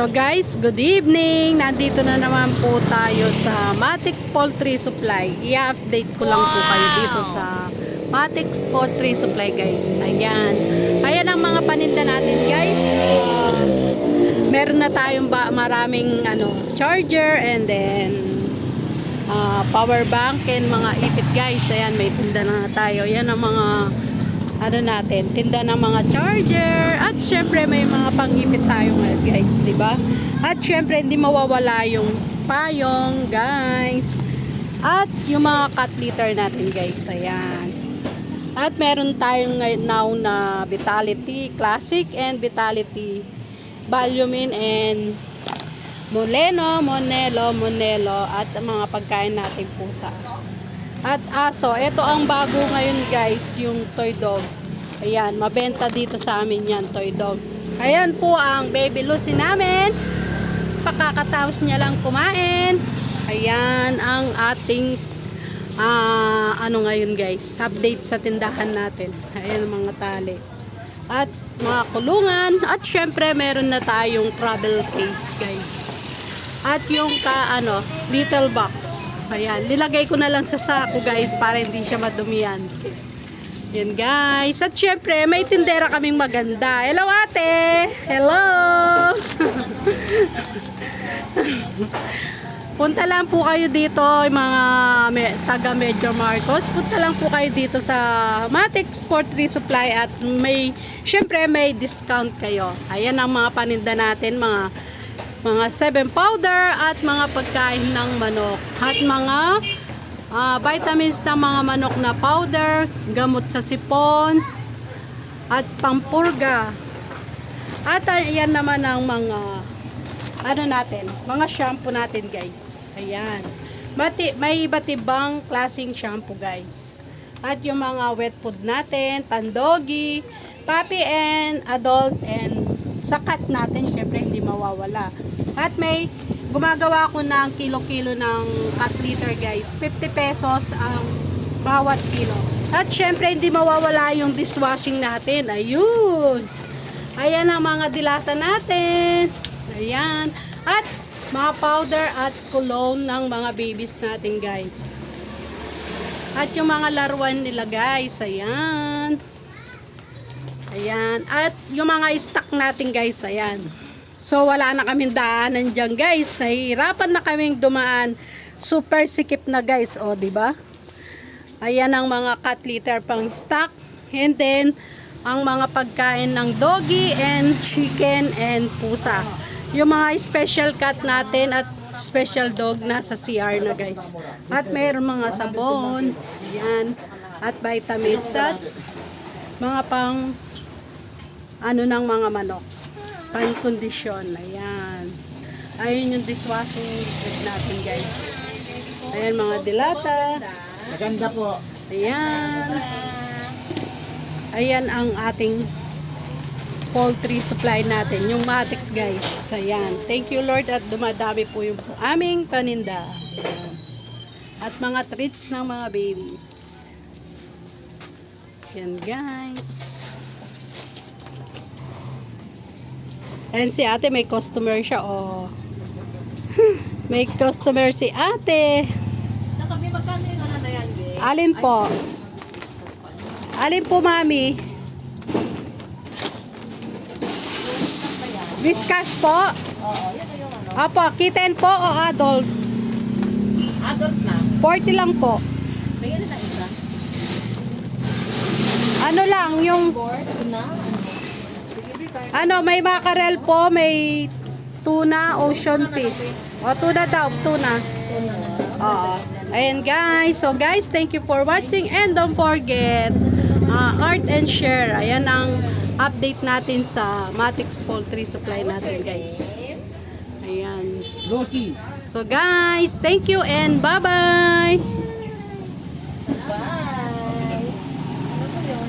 So guys, good evening. Nandito na naman po tayo sa Matic Poultry Supply. I-update ko lang po kayo dito sa Matic Poultry Supply guys. Ayan. Ayan ang mga paninda natin guys. Meron na tayong maraming charger and then power bank and mga ipit guys. Ayan, may tinda na tayo. Ayan ang mga natin, tinda ng mga charger at syempre may mga pang-ipit tayo ngayon guys, di ba? At syempre hindi mawawala yung payong guys at yung mga cat litter natin guys. Ayan. At meron tayong now na Vitality Classic and Vitality Volumin and Monelo at mga pagkain natin pusa at aso. Ito ang bago ngayon guys, yung toy dog. Ayan, mabenta dito sa amin yan, toy dog. Ayan po ang baby Lucy namin. Pakakataos niya lang kumain. Ayan ang ating ngayon guys, update sa tindahan natin. Ayan ang mga tali at mga kulungan. At syempre meron na tayong travel case guys. At yung little box. Ayan, nilagay ko na lang sa sako guys para hindi siya madumihan. Yan guys. At syempre, may tindera kaming maganda. Hello ate! Hello! Punta lang po kayo dito, mga taga Medyo Marcos. Punta lang po kayo dito sa Matic Poultry Supply at syempre may discount kayo. Ayan ang mga paninda natin, mga 7 powder at mga pagkain ng manok at mga vitamins ng mga manok na powder, gamot sa sipon at pampurga. At ayan naman ang mga mga shampoo natin guys. Ayan, may iba't ibang klaseng shampoo guys. At yung mga wet food natin, pandogi, puppy and adult and sakat natin, syempre hindi mawawala. At may gumagawa ko ng kilo-kilo ng cat litter guys. 50 pesos ang bawat kilo. At syempre hindi mawawala yung dishwashing natin. Ayun. Ayan ang mga dilata natin. Ayan. At mga powder at cologne ng mga babies natin guys. At yung mga laruan nila guys. Ayan. Ayan. At yung mga stock natin guys. Ayan. So wala na kaming daanan dyan guys. Nahihirapan na kaming dumaan. Super sikip na guys. O diba? Ayan ang mga cat litter pang stock. And then ang mga pagkain ng doggy and chicken and pusa. Yung mga special cat natin at special dog na sa CR na guys. At mayroon mga sabon. Ayan. At vitamins at mga pang ng mga manok. Pan-kondisyon. Ayan. Ayun yung dishwashing liquid natin guys. Ayan mga dilata. Maganda po. Ayan. Ayan ang ating poultry supply natin. Yung Matix guys. Ayan. Thank you Lord at dumadami po yung aming paninda. Ayan. At mga treats ng mga babies. Ayan guys. And si ate may customer siya, oh. May customer si ate. Sa kami magkano yung na yan, babe? Alin po? Alin po, mami? Whiskas po? Oo, yan yung Apo, kitten po o adult? adult na. 40 lang po. May yan na isa. Ano lang, yung Board na. may mackerel po, may tuna, ocean fish. O, tuna daw, tuna. Oo. Ayan guys. So guys, thank you for watching and don't forget art and share. Ayan ang update natin sa Matix Poultry Supply natin guys. Ayan. Lucy. So guys, thank you and bye-bye. Bye. Ano po yun?